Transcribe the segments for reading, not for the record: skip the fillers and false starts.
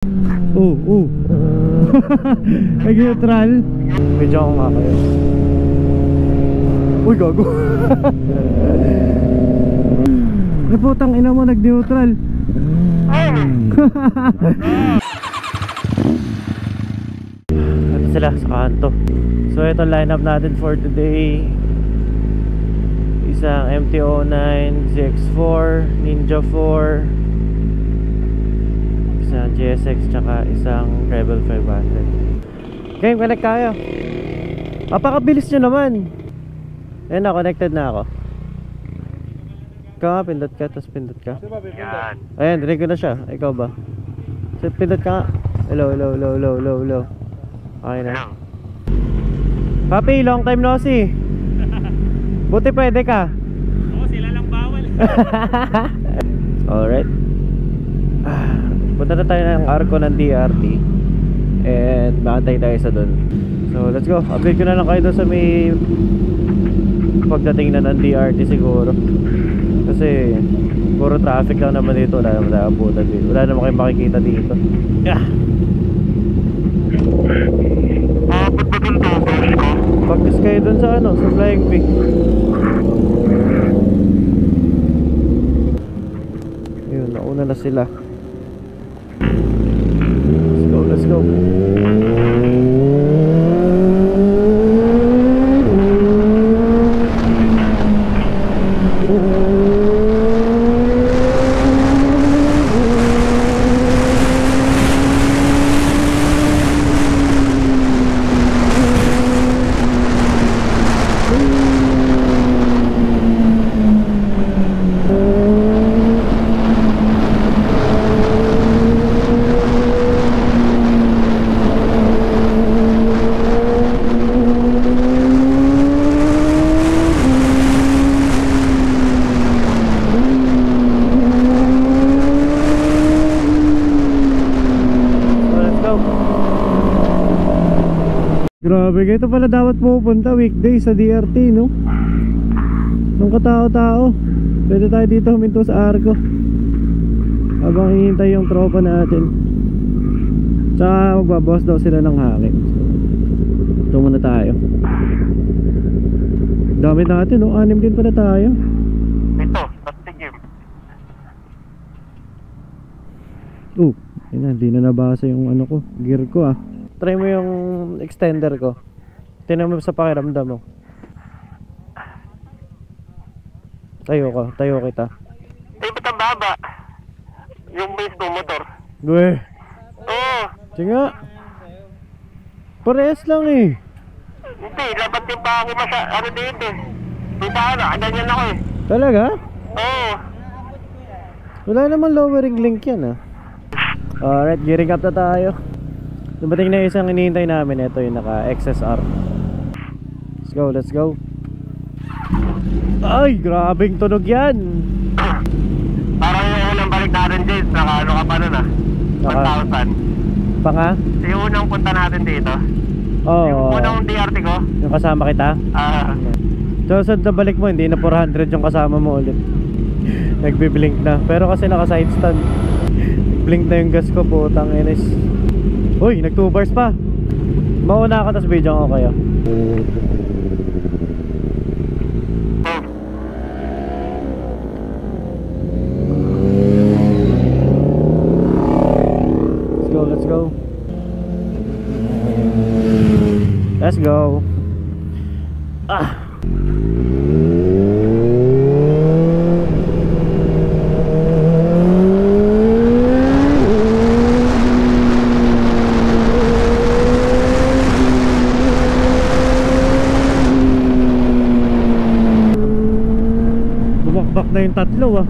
Oh, oh. Nag-neutral. Medyo ako nga kayo. Uy, gago. Naputang ina mo, nag-neutral. Ito sila sa kanto. So ito lineup natin for today. Isang MT-09 ZX4 Ninja 4, isang GSX, tsaka isang Rebel 500. Game, connect tayo. Apakabilis nyo naman. Ayun na, connected na ako. Ikaw nga, pindot ka, tapos pindot ka. Ayan, dinig ko na siya. Ikaw ba? So, pindot ka nga. Hello, hello, hello, hello, hello, hello. Okay na. Papi, long time no see. Buti pwede ka. Oo, sila lang bawal. Alright. Punta na tayo ng arko ng DRT. And makantay tayo sa dun. So let's go. Update ko na lang kayo doon sa may pagdating na ng DRT siguro. Kasi puro traffic lang naman dito. Wala naman nakabutan dito. Wala naman kayo makikita dito. Yeah. Pagkas kayo dun sa ano, sa Flying V. Ayun, nauna na sila. Let's go, let's go. Grabe, ito pala dapat pupunta weekday sa DRT, no? Nung katao-tao. Pwede tayo dito huminto sa arko habang hihintay yung tropa natin. Tsaka magbabawas daw sila ng hangin. Ito muna tayo. Dami natin, no? 6 din pala tayo. Ito, tastigim. Yun na, di na nabasa yung ano ko, gear ko ah. Try mo yung extender ko. Tingnan mo sa pakiramdam mo. Tayo kita. Ba't ang baba? Yung base ng motor. Gue. Oo. Sige nga. Parehas lang eh. Hindi, dapat yung pa ako ano dito eh. Kita ano, ganyan ako eh. Talaga? Oo. Wala naman lowering link yan ah. Alright, gearing up na tayo. Dumating na isang hinihintay namin. Ito yung naka XSR. Let's go, let's go. Ay, grabing tunog yan. Parang yung unang balik natin, James. Naka ano ka pa nun ah. 1,000. Pa nga? Yung unang punta natin dito. Oo. Yung unang DRT ko. Yung kasama kita? So sa balik mo, hindi na 400 yung kasama mo ulit. Nagbiblink na. Pero kasi naka side stand. Blink na yung gas ko, putang inis. Uy, nag 2 bars pa. Mauna ka, tas video ko kayo. Let's go. Let's go. Bumakbak na yung tatlo ah.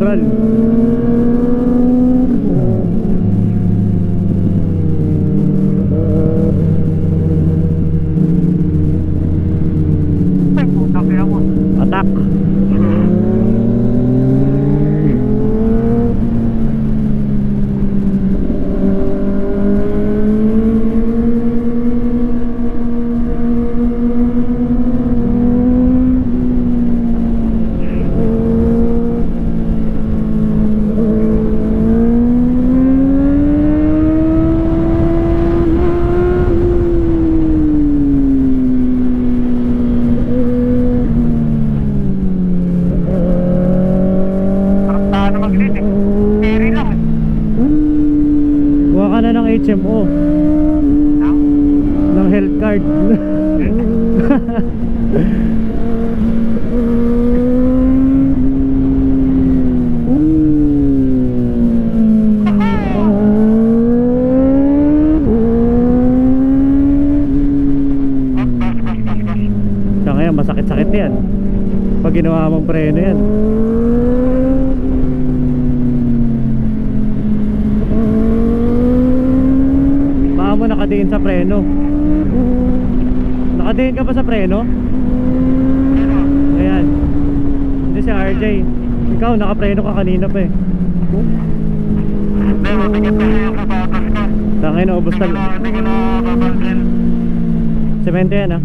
neutral. Ay, puta kaya mo. Attack. Paano mag-lead eh. Carry lang eh. Kuha ka na ng HMO, ng health card. Sa ngayon masakit-sakit yan pag ginawa mong preno yan. Baka mo nakadiin sa preno. Nakadiin ka ba sa preno? Ayan. Hindi si RJ. Ikaw nakapreno ka kanina pa eh. Hindi, mabigat na yung kabatas ko. Tangin na ubos tal. Hindi ko na babalsin. Semento yan ah.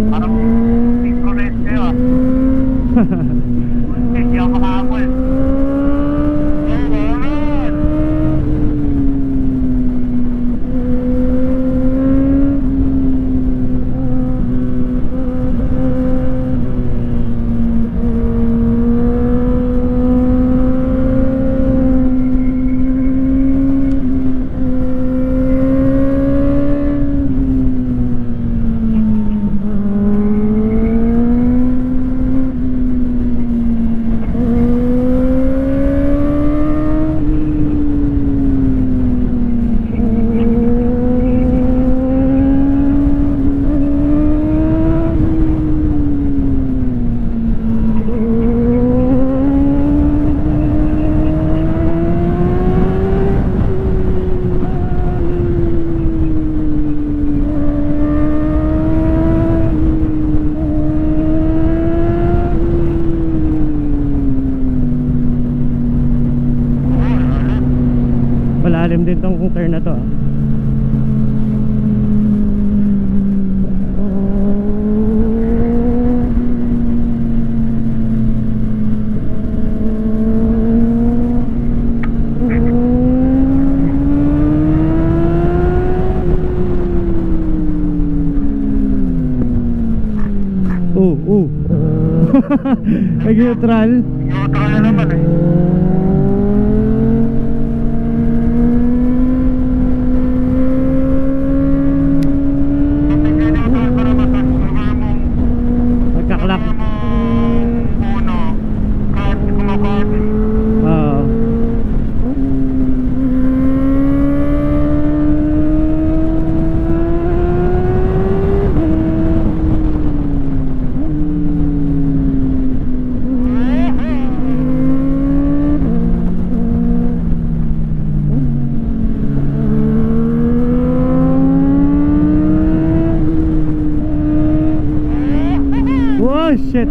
Parang synchronized kayo ah. Hindi ako makahabol. Malalim din tong turn na to ah. Nag-neutral. Neutral na naman eh. Nagkaklak. Uno, kahit kumakati. Oo. Oh shit.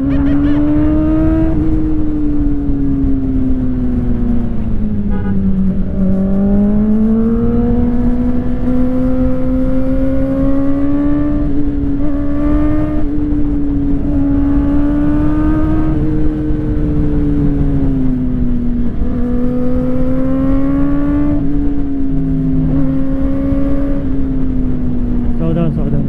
Slow down, slow down.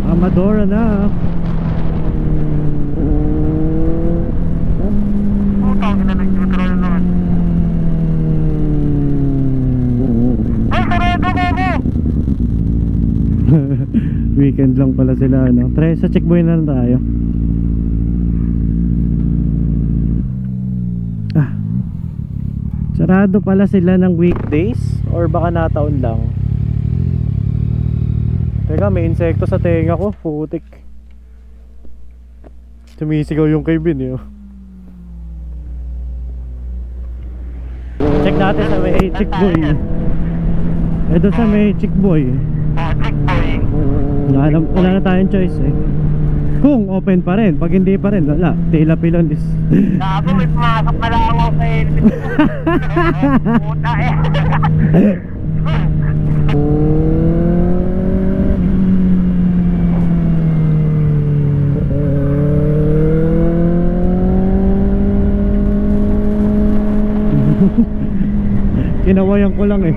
Amadora na. Putang ina, nag-control naman. Ay, sarado ko ako! Weekend lang pala sila, ano. Try sa checkboy na lang tayo. Ah. Sarado pala sila ng weekdays or baka nataon lang. Teka, may insekto sa tenga ko, putik. Sumisigaw yung kay Bin, eh. Check natin sa may checkboy. Eh, doon sa may checkboy. Checkboy. Wala na tayong choice, eh. Kung open pa rin, pag hindi pa rin, wala. Tila pilon is. Gago, may pumasok na lang ako sa helmet. Puta eh. Kinawayan ko lang, eh.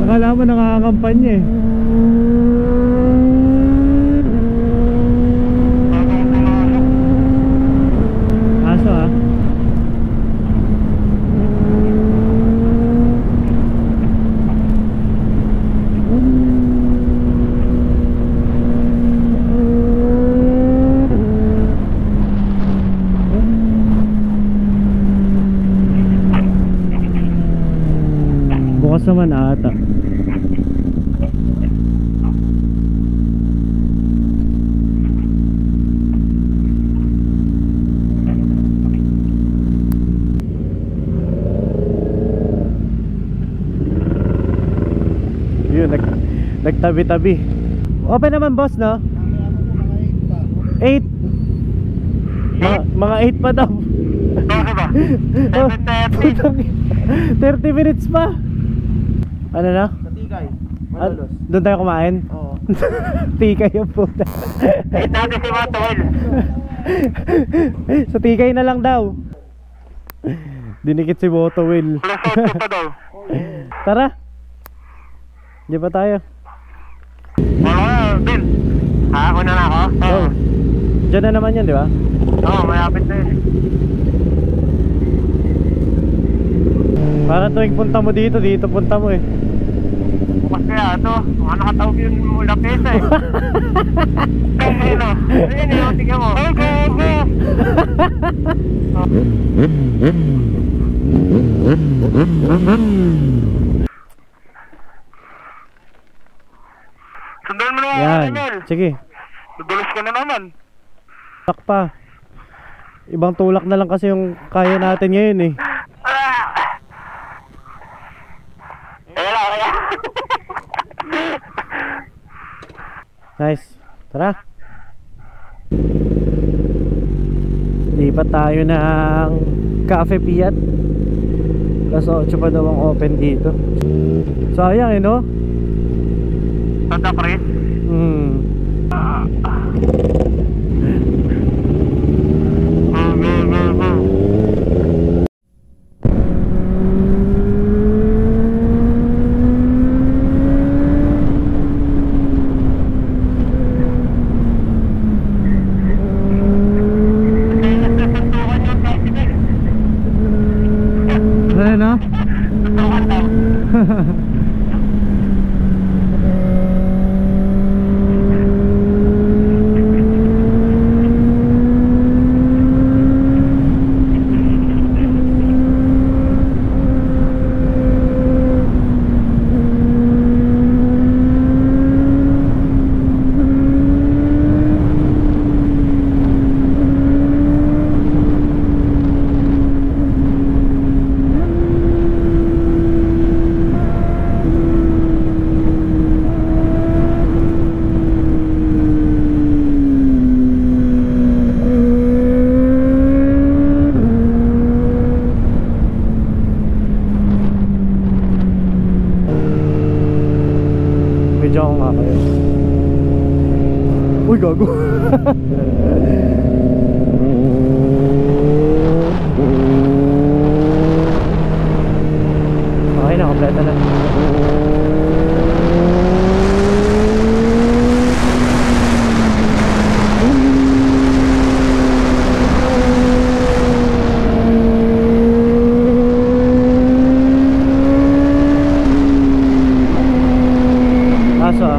Akala mo nakakampanya, eh. Aso, ah. Bukas naman ata. Yun, nagtabi-tabi. Open naman, boss, no? 8. Mga 8 pa daw. Ano ba? 7:30. 30 minutes pa. Ano na? Sa Tigay, Ah, Malolos. doon tayo kumain? Oo. Tikay yung puta. Dati si Matol. Sa tikay na lang daw. Dinikit si Moto Will. Lasot ko pa daw. Tara. Di ba tayo? Wala, Ben. Ako na ako. Oh. Diyan na naman yan, di ba? Oo, mayapit na yun. Para tuwing punta mo dito, dito punta mo, eh. Bukas kaya ito. Mga nakatawag yun mula pesa eh. Ayun o. Ayun yun, tingnan mo. Ay, gogo! Sundan mo na yung Yan. Daniel. Sige. Dudulos ka na naman. Tak pa. Ibang tulak na lang kasi yung kaya natin ngayon, eh. Kaya. Nice. Tara. Lipat tayo ng Cafe Piat. Alas 8 pa daw ang open dito. Sayang, eh, no? Santa Cruz. Ano na? Binibidyo ko nga kayo. Uy, gago. Okay na, kompleto na. Aso ah.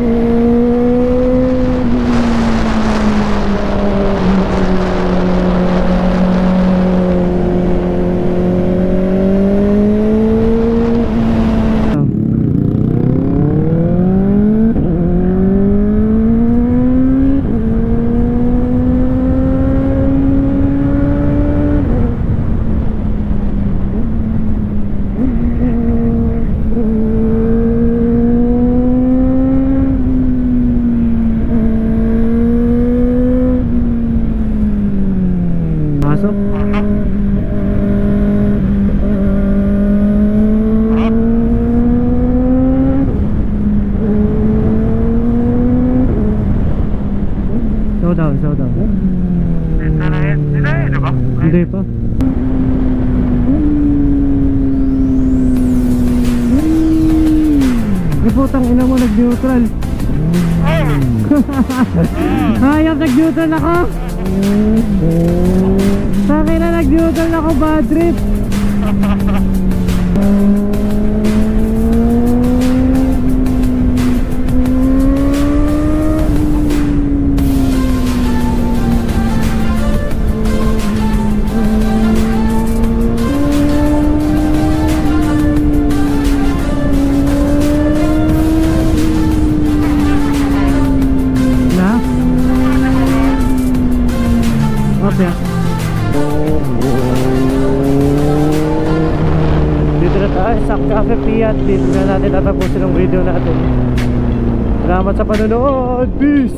Aso? Slow down, slow down. Sila eh, diba? Hindi pa. Ay, putang ina mo, nag-neutral. Hayop, nag-neutral ako. Sakin na, nag-neutral ako, bad trip. Okay. Dito na tayo sa Cafe Fiat. Dito na natin tatapusin ang video natin. Salamat sa panonood. Peace!